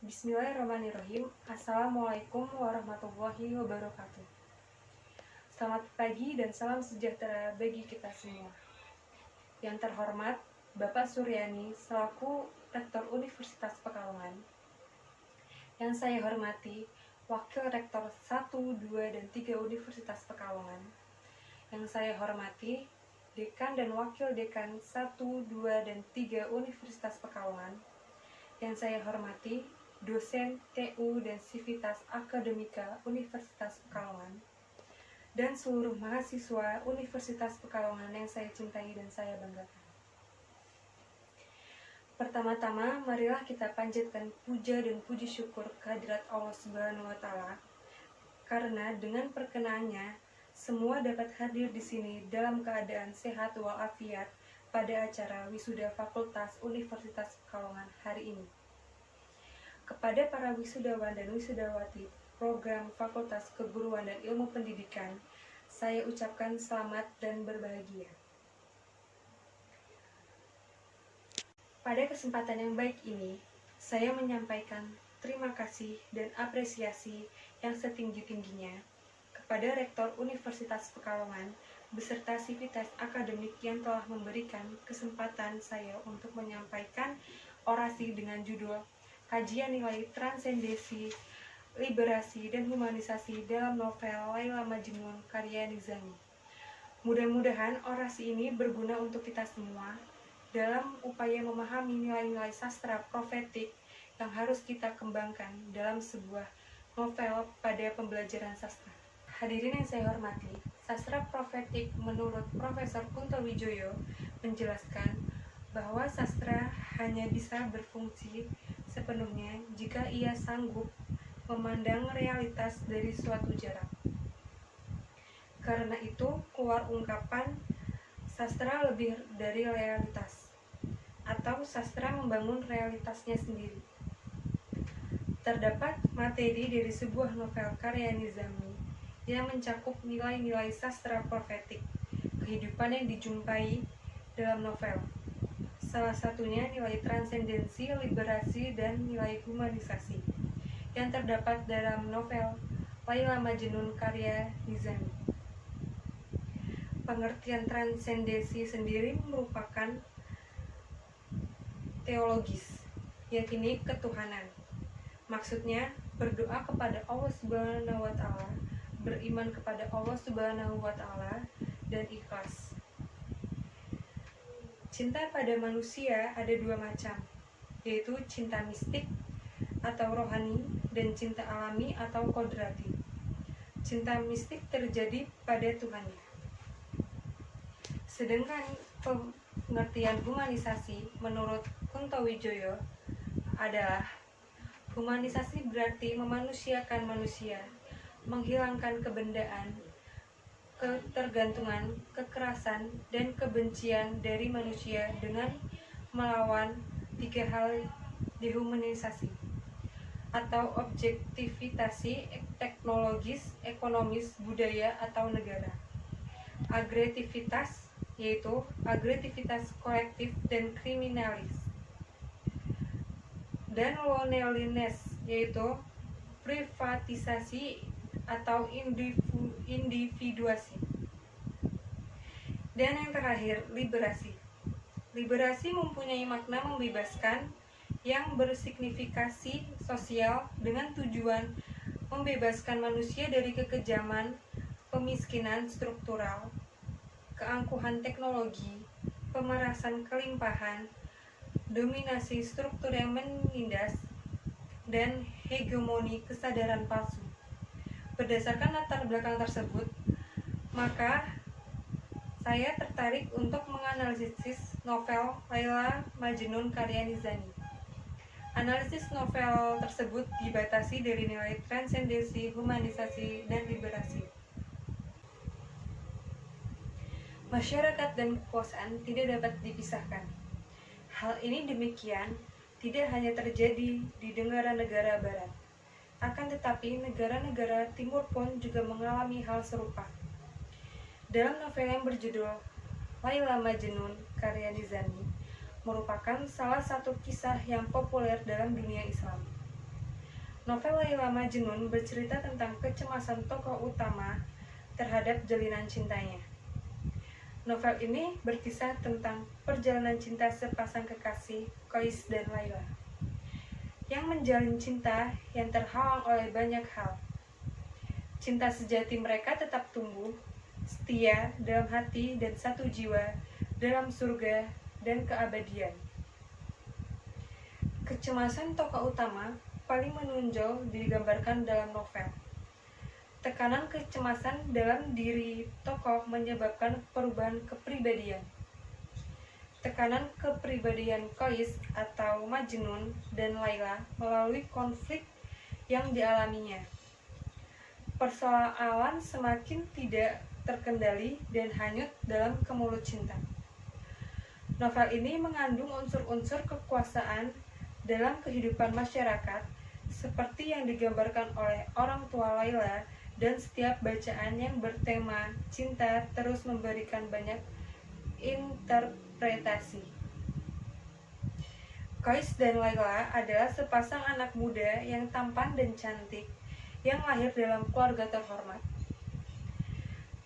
Bismillahirrahmanirrahim. Assalamualaikum warahmatullahi wabarakatuh. Selamat pagi dan salam sejahtera bagi kita semua. Yang terhormat Bapak Suryani selaku Rektor Universitas Pekalongan. Yang saya hormati Wakil Rektor 1, 2, dan 3 Universitas Pekalongan. Yang saya hormati Dekan dan Wakil Dekan 1, 2, dan 3 Universitas Pekalongan. Yang saya hormati dosen TU dan Sivitas Akademika Universitas Pekalongan, dan seluruh mahasiswa Universitas Pekalongan yang saya cintai dan saya banggakan. Pertama-tama, marilah kita panjatkan puja dan puji syukur kehadirat Allah Subhanahu wa Ta'ala, karena dengan perkenaannya semua dapat hadir di sini dalam keadaan sehat walafiat pada acara wisuda Fakultas Universitas Pekalongan hari ini. Kepada para wisudawan dan wisudawati program Fakultas Keguruan dan Ilmu Pendidikan, saya ucapkan selamat dan berbahagia. Pada kesempatan yang baik ini, saya menyampaikan terima kasih dan apresiasi yang setinggi-tingginya kepada Rektor Universitas Pekalongan beserta sivitas akademik yang telah memberikan kesempatan saya untuk menyampaikan orasi dengan judul Kajian Nilai Transendensi, Liberasi, dan Humanisasi dalam novel Laila Majnun karya Nizami. Mudah-mudahan orasi ini berguna untuk kita semua dalam upaya memahami nilai-nilai sastra profetik yang harus kita kembangkan dalam sebuah novel pada pembelajaran sastra. Hadirin yang saya hormati, sastra profetik menurut Profesor Kunto Wijoyo menjelaskan bahwa sastra hanya bisa berfungsi sepenuhnya jika ia sanggup memandang realitas dari suatu jarak. Karena itu, keluar ungkapan sastra lebih dari realitas, atau sastra membangun realitasnya sendiri. Terdapat materi dari sebuah novel karya Nizami yang mencakup nilai-nilai sastra profetik, kehidupan yang dijumpai dalam novel. Salah satunya nilai transendensi, liberasi, dan nilai humanisasi yang terdapat dalam novel Laila Majnun karya Nizami. Pengertian transendensi sendiri merupakan teologis, yakni ketuhanan. Maksudnya berdoa kepada Allah Subhanahu wa Ta'ala, beriman kepada Allah Subhanahu wa Ta'ala, dan ikhlas. Cinta pada manusia ada dua macam, yaitu cinta mistik atau rohani dan cinta alami atau kodrati. Cinta mistik terjadi pada Tuhannya. Sedangkan pengertian humanisasi menurut Kunto Wijoyo adalah humanisasi berarti memanusiakan manusia, menghilangkan kebendaan, ketergantungan, kekerasan, dan kebencian dari manusia dengan melawan tiga hal dehumanisasi atau objektivitasasi teknologis, ekonomis, budaya, atau negara. Agresivitas yaitu agresivitas kolektif dan kriminalis, dan loneliness yaitu privatisasi atau individuasi. Dan yang terakhir, liberasi. Liberasi mempunyai makna membebaskan yang bersignifikasi sosial dengan tujuan membebaskan manusia dari kekejaman, pemiskinan struktural, keangkuhan teknologi, pemerasan kelimpahan, dominasi struktur yang menindas, dan hegemoni kesadaran palsu. Berdasarkan latar belakang tersebut, maka saya tertarik untuk menganalisis novel Laila Majnun karya Nizami. Analisis novel tersebut dibatasi dari nilai transendensi, humanisasi, dan liberasi. Masyarakat dan kekuasaan tidak dapat dipisahkan. Hal ini demikian tidak hanya terjadi di negara-negara barat, akan tetapi negara-negara timur pun juga mengalami hal serupa. Dalam novel yang berjudul Laila Majnun karya Nizami merupakan salah satu kisah yang populer dalam dunia Islam. Novel Laila Majnun bercerita tentang kecemasan tokoh utama terhadap jalinan cintanya. Novel ini berkisah tentang perjalanan cinta sepasang kekasih, Qais dan Laila, yang menjalin cinta yang terhalang oleh banyak hal. Cinta sejati mereka tetap tumbuh, setia dalam hati dan satu jiwa dalam surga dan keabadian. Kecemasan tokoh utama paling menonjol digambarkan dalam novel. Tekanan kecemasan dalam diri tokoh menyebabkan perubahan kepribadian. Tekanan kepribadian Qais atau Majnun dan Laila melalui konflik yang dialaminya. Persoalan semakin tidak terkendali dan hanyut dalam kemulut cinta. Novel ini mengandung unsur-unsur kekuasaan dalam kehidupan masyarakat seperti yang digambarkan oleh orang tua Laila, dan setiap bacaan yang bertema cinta terus memberikan banyak interpretasi. Qais dan Laila adalah sepasang anak muda yang tampan dan cantik yang lahir dalam keluarga terhormat.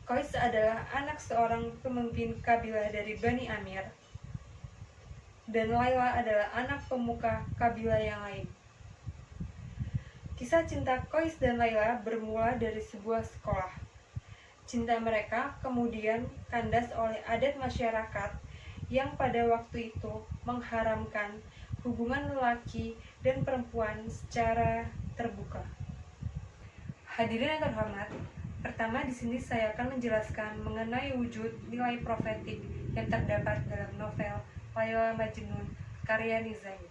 Qais adalah anak seorang pemimpin kabilah dari Bani Amir, dan Laila adalah anak pemuka kabilah yang lain. Kisah cinta Qais dan Laila bermula dari sebuah sekolah. Cinta mereka kemudian kandas oleh adat masyarakat yang pada waktu itu mengharamkan hubungan lelaki dan perempuan secara terbuka. Hadirin yang terhormat, pertama di sini saya akan menjelaskan mengenai wujud nilai profetik yang terdapat dalam novel Laila Majnun karya Nizami.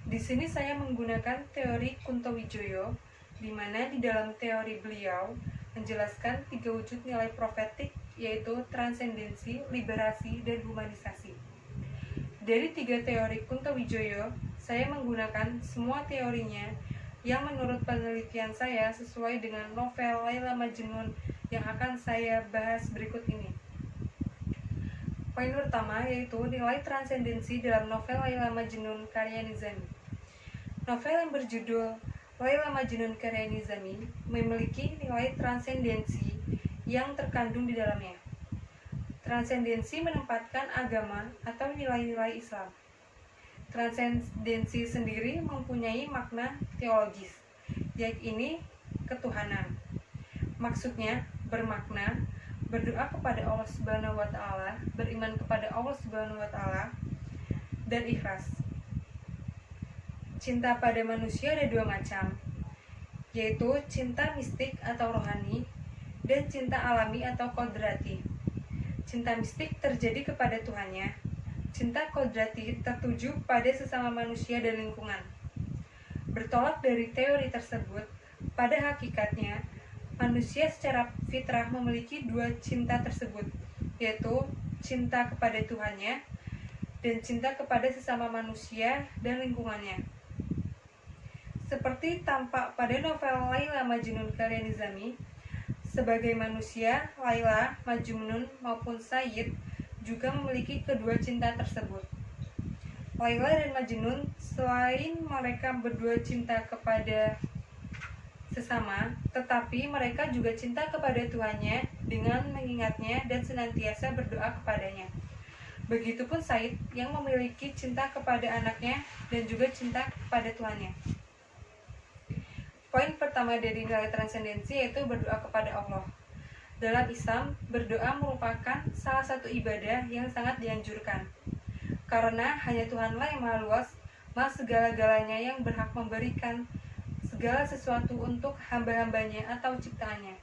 Di sini saya menggunakan teori Kuntowijoyo, di mana di dalam teori beliau menjelaskan 3 wujud nilai profetik, yaitu transendensi, liberasi, dan humanisasi. Dari 3 teori Kuntowijoyo, saya menggunakan semua teorinya yang menurut penelitian saya sesuai dengan novel Laila Majnun yang akan saya bahas berikut ini. Poin pertama yaitu nilai transendensi dalam novel Laila Majnun karya Nizami. Novel yang berjudul Laila Majnun karya Nizami memiliki nilai transendensi yang terkandung di dalamnya. Transendensi menempatkan agama atau nilai-nilai Islam. Transendensi sendiri mempunyai makna teologis, yaitu ketuhanan. Maksudnya bermakna berdoa kepada Allah Subhanahu wa taala, beriman kepada Allah Subhanahu wa taala, dan ikhlas. Cinta pada manusia ada 2 macam, yaitu cinta mistik atau rohani dan cinta alami atau kodrati. Cinta mistik terjadi kepada Tuhannya, cinta kodrati tertuju pada sesama manusia dan lingkungan. Bertolak dari teori tersebut, pada hakikatnya manusia secara fitrah memiliki 2 cinta tersebut, yaitu cinta kepada Tuhannya dan cinta kepada sesama manusia dan lingkungannya. Seperti tampak pada novel Laila Majnun karya Nizami, sebagai manusia, Laila, Majnun maupun Sayyid juga memiliki kedua cinta tersebut. Laila dan Majnun selain mereka berdua cinta kepada sesama, tetapi mereka juga cinta kepada Tuhannya dengan mengingatnya dan senantiasa berdoa kepadanya. Begitupun Said yang memiliki cinta kepada anaknya dan juga cinta kepada Tuhannya. Poin pertama dari nilai transendensi yaitu berdoa kepada Allah. Dalam Islam, berdoa merupakan salah satu ibadah yang sangat dianjurkan. Karena hanya Tuhanlah yang maha luas, maha segala-galanya yang berhak memberikan segala sesuatu untuk hamba-hambanya atau ciptaannya.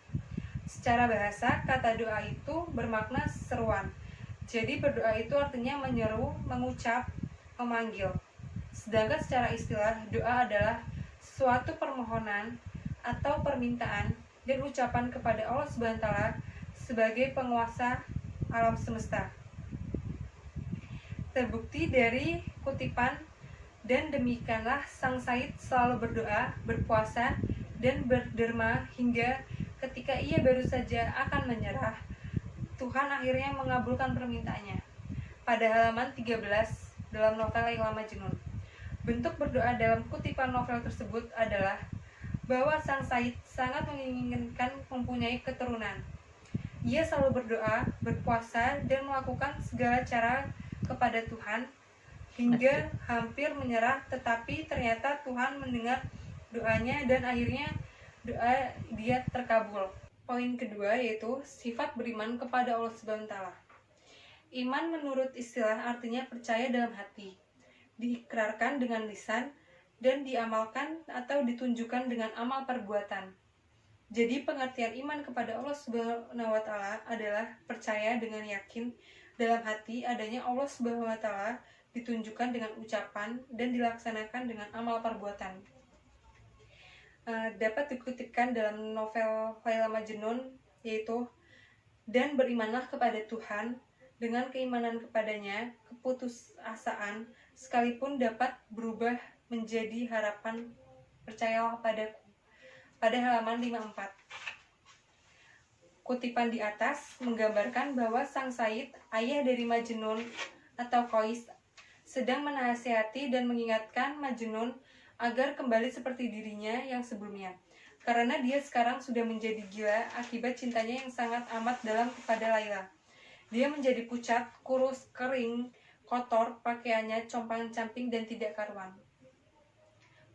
Secara bahasa, kata doa itu bermakna seruan. Jadi berdoa itu artinya menyeru, mengucap, memanggil. Sedangkan secara istilah, doa adalah suatu permohonan atau permintaan dan ucapan kepada Allah SWT sebagai penguasa alam semesta. Terbukti dari kutipan, dan demikianlah sang Said selalu berdoa, berpuasa, dan berderma hingga ketika ia baru saja akan menyerah, Tuhan akhirnya mengabulkan permintaannya. Pada halaman 13 dalam novel Laila Majnun. Bentuk berdoa dalam kutipan novel tersebut adalah bahwa Sang Said sangat menginginkan mempunyai keturunan. Ia selalu berdoa, berpuasa, dan melakukan segala cara kepada Tuhan hingga hampir menyerah, tetapi ternyata Tuhan mendengar doanya dan akhirnya doa dia terkabul. Poin kedua yaitu sifat beriman kepada Allah Subhanahu wa taala. Iman menurut istilah artinya percaya dalam hati, diikrarkan dengan lisan, dan diamalkan atau ditunjukkan dengan amal perbuatan. Jadi pengertian iman kepada Allah Subhanahu wa taala adalah percaya dengan yakin dalam hati adanya Allah Subhanahu wa taala, ditunjukkan dengan ucapan dan dilaksanakan dengan amal perbuatan. Dapat dikutipkan dalam novel Laila Majnun, yaitu dan berimanlah kepada Tuhan dengan keimanan kepadanya, keputusasaan sekalipun dapat berubah menjadi harapan, percayalah padaku, pada halaman 54. Kutipan di atas menggambarkan bahwa Sang Said, ayah dari Majnun atau Qais, sedang menasihati dan mengingatkan Majnun agar kembali seperti dirinya yang sebelumnya, karena dia sekarang sudah menjadi gila akibat cintanya yang sangat amat dalam kepada Laila. Dia menjadi pucat, kurus, kering, kotor, pakaiannya compang-camping dan tidak karuan.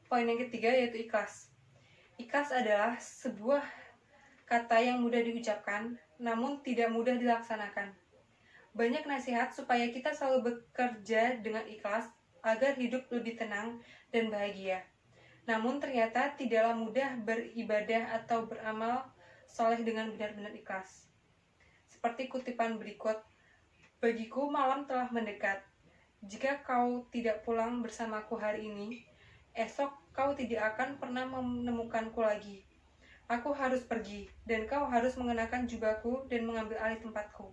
Poin yang ketiga yaitu ikhlas. Ikhlas adalah sebuah kata yang mudah diucapkan, namun tidak mudah dilaksanakan. Banyak nasihat supaya kita selalu bekerja dengan ikhlas agar hidup lebih tenang dan bahagia. Namun ternyata tidaklah mudah beribadah atau beramal soleh dengan benar-benar ikhlas. Seperti kutipan berikut, bagiku malam telah mendekat. Jika kau tidak pulang bersamaku hari ini, esok kau tidak akan pernah menemukanku lagi. Aku harus pergi, dan kau harus mengenakan jubahku dan mengambil alih tempatku.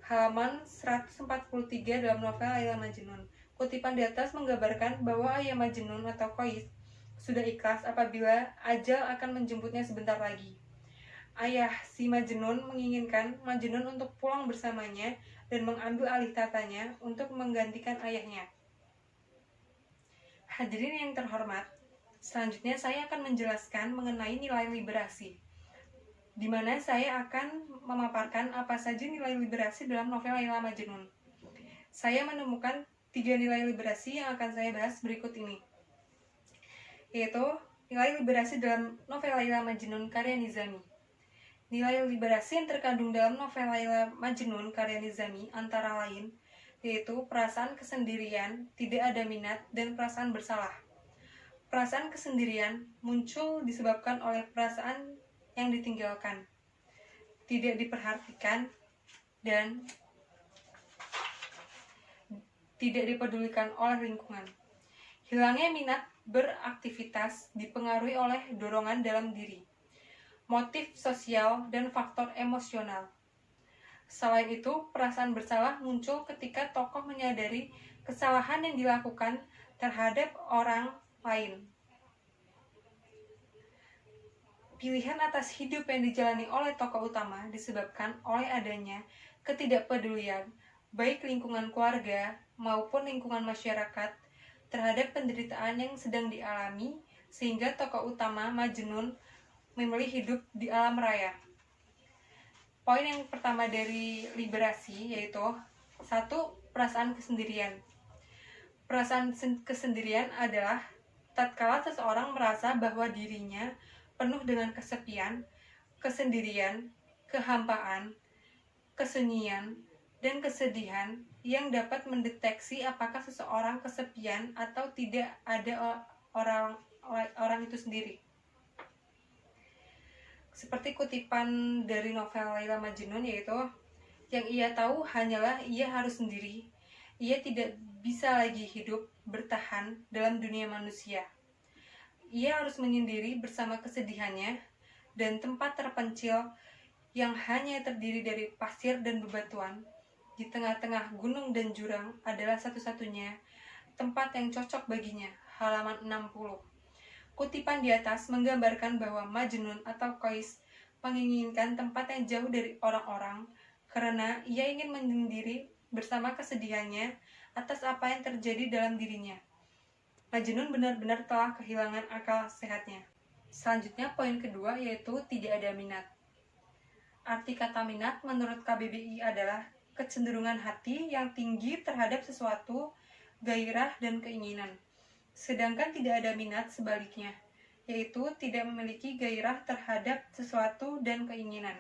Halaman 143 dalam novel Laila Majnun. Kutipan di atas menggambarkan bahwa ayah Majnun atau Qais sudah ikhlas apabila ajal akan menjemputnya sebentar lagi. Ayah si Majnun menginginkan Majnun untuk pulang bersamanya dan mengambil alih tatanya untuk menggantikan ayahnya. Hadirin yang terhormat, selanjutnya saya akan menjelaskan mengenai nilai liberasi, di mana saya akan memaparkan apa saja nilai liberasi dalam novel Laila Majnun. Saya menemukan 3 nilai liberasi yang akan saya bahas berikut ini, yaitu nilai liberasi dalam novel Laila Majnun karya Nizami. Nilai liberasi yang terkandung dalam novel Laila Majnun karya Nizami antara lain yaitu perasaan kesendirian, tidak ada minat, dan perasaan bersalah. Perasaan kesendirian muncul disebabkan oleh perasaan yang ditinggalkan, tidak diperhatikan, dan tidak dipedulikan oleh lingkungan. Hilangnya minat beraktivitas dipengaruhi oleh dorongan dalam diri, motif sosial, dan faktor emosional. Selain itu, perasaan bersalah muncul ketika tokoh menyadari kesalahan yang dilakukan terhadap orang lain. Pilihan atas hidup yang dijalani oleh tokoh utama disebabkan oleh adanya ketidakpedulian, baik lingkungan keluarga maupun lingkungan masyarakat, terhadap penderitaan yang sedang dialami, sehingga tokoh utama Majnun memilih hidup di alam raya. Poin yang pertama dari liberasi yaitu 1. Perasaan kesendirian. Perasaan kesendirian adalah tatkala seseorang merasa bahwa dirinya penuh dengan kesepian, kesendirian, kehampaan, kesunyian, dan kesedihan yang dapat mendeteksi apakah seseorang kesepian atau tidak ada orang itu sendiri. Seperti kutipan dari novel Laila Majnun yaitu, yang ia tahu hanyalah ia harus sendiri. Ia tidak bisa lagi hidup bertahan dalam dunia manusia. Ia harus menyendiri bersama kesedihannya, dan tempat terpencil yang hanya terdiri dari pasir dan bebatuan di tengah-tengah gunung dan jurang adalah satu-satunya tempat yang cocok baginya. Halaman 60. Kutipan di atas menggambarkan bahwa Majnun atau Qais menginginkan tempat yang jauh dari orang-orang karena ia ingin menyendiri bersama kesedihannya atas apa yang terjadi dalam dirinya. Majnun benar-benar telah kehilangan akal sehatnya. Selanjutnya, poin kedua yaitu tidak ada minat. Arti kata minat menurut KBBI adalah kecenderungan hati yang tinggi terhadap sesuatu, gairah, dan keinginan. Sedangkan tidak ada minat sebaliknya, yaitu tidak memiliki gairah terhadap sesuatu dan keinginan.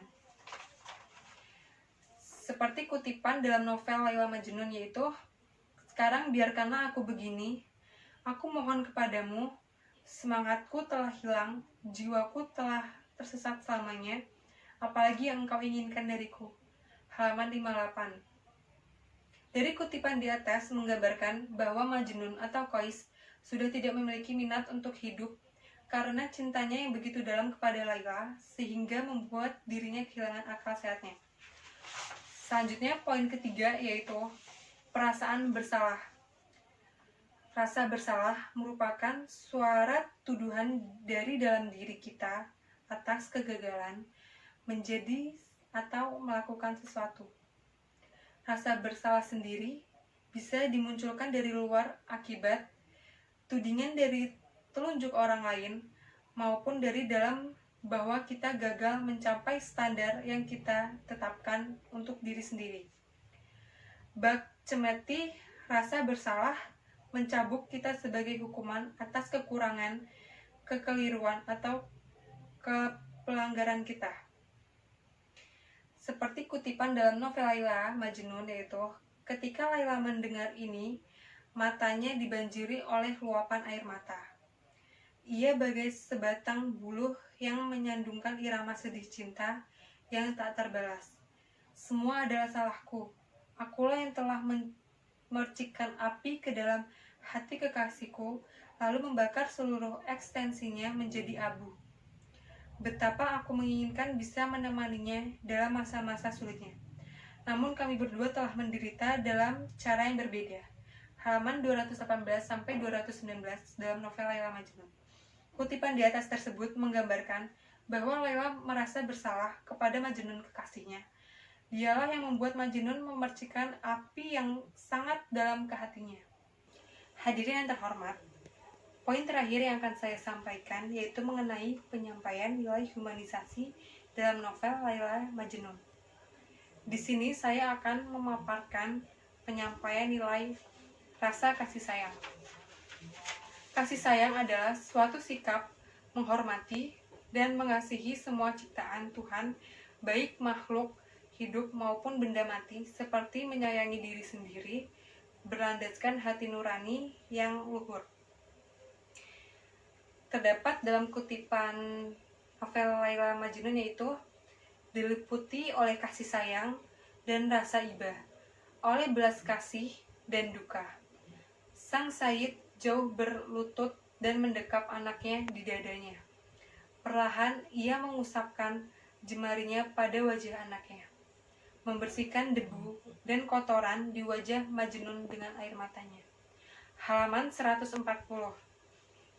Seperti kutipan dalam novel Laila Majnun yaitu, "Sekarang biarkanlah aku begini, aku mohon kepadamu, semangatku telah hilang, jiwaku telah tersesat selamanya, apalagi yang engkau inginkan dariku." Halaman 58. Dari kutipan di atas menggambarkan bahwa Majnun atau Qais sudah tidak memiliki minat untuk hidup karena cintanya yang begitu dalam kepada Laila sehingga membuat dirinya kehilangan akal sehatnya. Selanjutnya, poin ketiga yaitu perasaan bersalah. Rasa bersalah merupakan suara tuduhan dari dalam diri kita atas kegagalan menjadi atau melakukan sesuatu. Rasa bersalah sendiri bisa dimunculkan dari luar akibat tudingan dari telunjuk orang lain maupun dari dalam bahwa kita gagal mencapai standar yang kita tetapkan untuk diri sendiri. Bak cemeti rasa bersalah mencabuk kita sebagai hukuman atas kekurangan, kekeliruan, atau kepelanggaran kita. Seperti kutipan dalam novel Laila Majnun yaitu, ketika Laila mendengar ini, matanya dibanjiri oleh luapan air mata. Ia bagai sebatang buluh yang menyandungkan irama sedih cinta yang tak terbalas. Semua adalah salahku. Akulah yang telah memercikkan api ke dalam hati kekasihku, lalu membakar seluruh ekstensinya menjadi abu. Betapa aku menginginkan bisa menemaninya dalam masa-masa sulitnya. Namun kami berdua telah menderita dalam cara yang berbeda. Halaman 218-219 dalam novel Laila Majnun. Kutipan di atas tersebut menggambarkan bahwa Laila merasa bersalah kepada Majnun kekasihnya. Dialah yang membuat Majnun memercikkan api yang sangat dalam ke hatinya. Hadirin yang terhormat, poin terakhir yang akan saya sampaikan yaitu mengenai penyampaian nilai humanisasi dalam novel Laila Majnun. Di sini saya akan memaparkan penyampaian nilai rasa kasih sayang. Kasih sayang adalah suatu sikap menghormati dan mengasihi semua ciptaan Tuhan, baik makhluk hidup maupun benda mati, seperti menyayangi diri sendiri, berlandaskan hati nurani yang luhur. Terdapat dalam kutipan novel Laila Majnun yaitu, diliputi oleh kasih sayang dan rasa iba, oleh belas kasih dan duka. Sang Sayyid jauh berlutut dan mendekap anaknya di dadanya. Perlahan ia mengusapkan jemarinya pada wajah anaknya, membersihkan debu dan kotoran di wajah Majnun dengan air matanya. Halaman 140.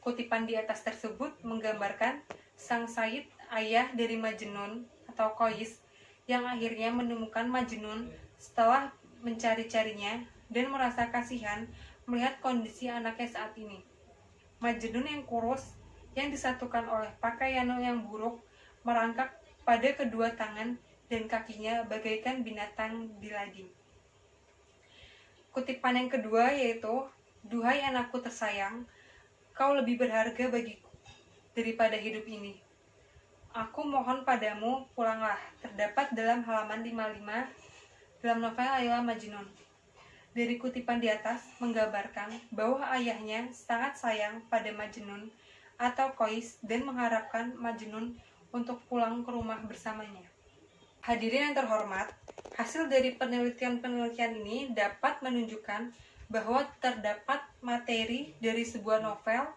Kutipan di atas tersebut menggambarkan sang Sayyid, ayah dari Majnun atau Qais, yang akhirnya menemukan Majnun setelah mencari-carinya dan merasa kasihan melihat kondisi anaknya saat ini. Majnun yang kurus, yang disatukan oleh pakaian yang buruk, merangkak pada kedua tangan dan kakinya bagaikan binatang di lading. Kutipan yang kedua yaitu, "Duhai anakku tersayang, kau lebih berharga bagiku daripada hidup ini. Aku mohon padamu, pulanglah." Terdapat dalam halaman 55 dalam novel Laila Majnun. Dari kutipan di atas menggambarkan bahwa ayahnya sangat sayang pada Majnun atau Qais dan mengharapkan Majnun untuk pulang ke rumah bersamanya. Hadirin yang terhormat, hasil dari penelitian-penelitian ini dapat menunjukkan bahwa terdapat materi dari sebuah novel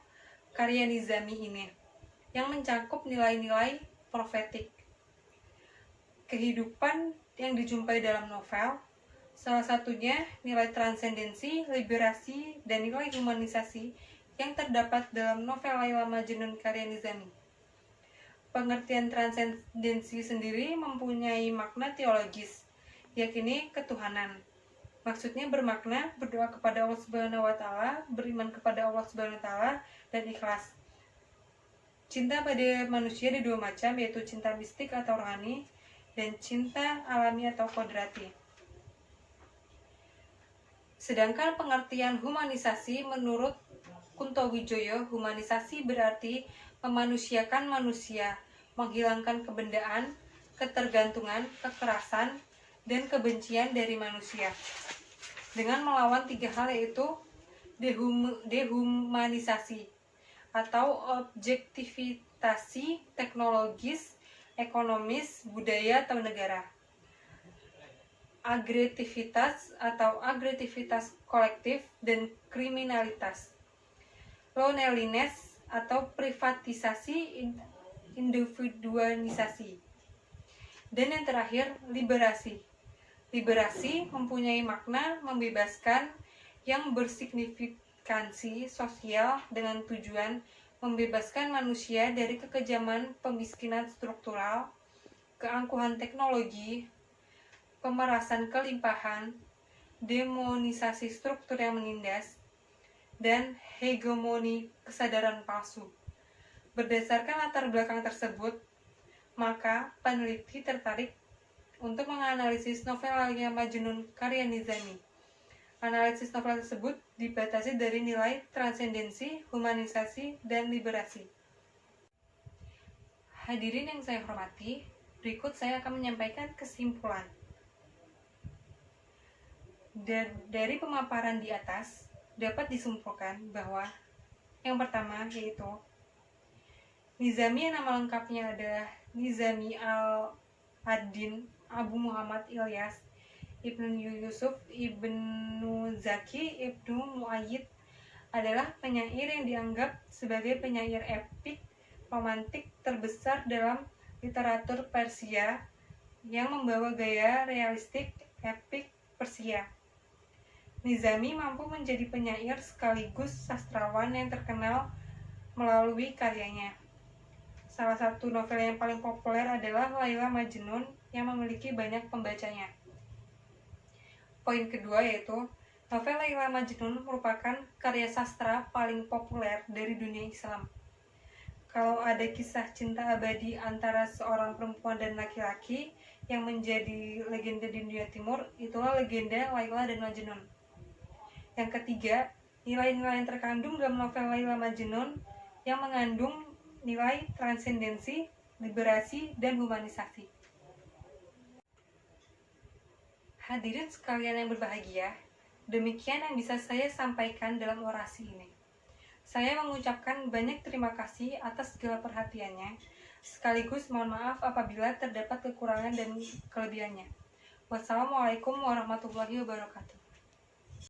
karya Nizami ini yang mencakup nilai-nilai profetik. Kehidupan yang dijumpai dalam novel, salah satunya nilai transendensi, liberasi, dan nilai humanisasi yang terdapat dalam novel Laila Majnun karya Nizami. Pengertian transendensi sendiri mempunyai makna teologis, yakni ketuhanan. Maksudnya bermakna berdoa kepada Allah Subhanahu wa taala, beriman kepada Allah Subhanahu wa taala, dan ikhlas. Cinta pada manusia ada dua macam, yaitu cinta mistik atau rohani dan cinta alami atau kodrati. Sedangkan pengertian humanisasi menurut Kunto Wijoyo, humanisasi berarti memanusiakan manusia, menghilangkan kebendaan, ketergantungan, kekerasan, dan kebencian dari manusia. Dengan melawan tiga hal, yaitu dehumanisasi atau objektivitasasi teknologis, ekonomis, budaya, atau negara. Agresivitas atau agresivitas kolektif dan kriminalitas. Loneliness atau privatisasi, individualisasi. Dan yang terakhir, liberasi. Liberasi mempunyai makna membebaskan yang bersignifikansi sosial dengan tujuan membebaskan manusia dari kekejaman pemiskinan struktural, keangkuhan teknologi, pemerasan kelimpahan, demonisasi struktur yang menindas, dan hegemoni kesadaran palsu. Berdasarkan latar belakang tersebut, maka peneliti tertarik untuk menganalisis novel Layla Majnun karya Nizami. Analisis novel tersebut dibatasi dari nilai transendensi, humanisasi, dan liberasi. Hadirin yang saya hormati, berikut saya akan menyampaikan kesimpulan. Dari pemaparan di atas, dapat disimpulkan bahwa yang pertama yaitu Nizami yang nama lengkapnya adalah Nizami al-Ad-Din Abu Muhammad Ilyas Ibnu Yusuf Ibnu Zaki Ibnu Muayyid adalah penyair yang dianggap sebagai penyair epik romantik terbesar dalam literatur Persia yang membawa gaya realistik epik Persia. Nizami mampu menjadi penyair sekaligus sastrawan yang terkenal melalui karyanya. Salah satu novel yang paling populer adalah Layla Majnun yang memiliki banyak pembacanya. Poin kedua yaitu, novel Layla Majnun merupakan karya sastra paling populer dari dunia Islam. Kalau ada kisah cinta abadi antara seorang perempuan dan laki-laki yang menjadi legenda di dunia timur, itulah legenda Layla dan Majnun. Yang ketiga, nilai-nilai yang terkandung dalam novel Layla Majnun yang mengandung nilai transendensi, liberasi, dan humanisasi. Hadirin sekalian yang berbahagia, demikian yang bisa saya sampaikan dalam orasi ini. Saya mengucapkan banyak terima kasih atas segala perhatiannya, sekaligus mohon maaf apabila terdapat kekurangan dan kelebihannya. Wassalamualaikum warahmatullahi wabarakatuh.